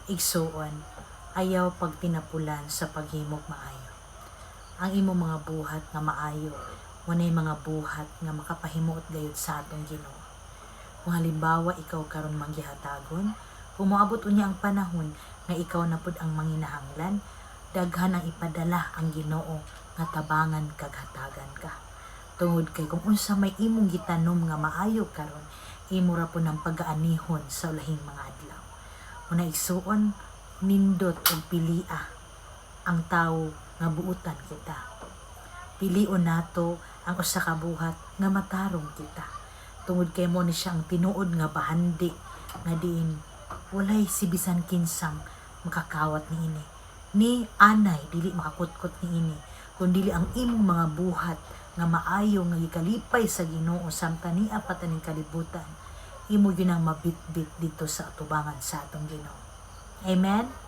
igsuon, ayaw pagtinapulan sa paghimog maayo. Ang imo mga buhat nga maayo, munay mga buhat nga makapahimuot gayud sa atong Ginoo. Kung halimbawa ikaw karon manggihatagon, kung moabot unya ang panahon nga ikaw na pud ang manginahanglan, daghan ang ipadala ang Ginoo nga tabangan kag hatagan ka. Tungod kay kung unsa may imong gitanom nga maayo karon, imo ra po ng pagaanihon sa ulahing mga adlaw. Una igsuon, nindot og pilia ang tawo nga buutan kita. Pilion nato ang usa ka buhat nga matarong kita. Tungod kay mo ni siya ang tinuod nga bahandi nga diin walay si bisan kinsang makakawat niini. Ni anay dili makakutkot niini, kundi ang imong mga buhat nga maayo nga gikalipay sa Ginoo samtang niya pataning kalibutan. Imo yun ang mabitbit dito sa atubangan sa atong Ginoo. Amen.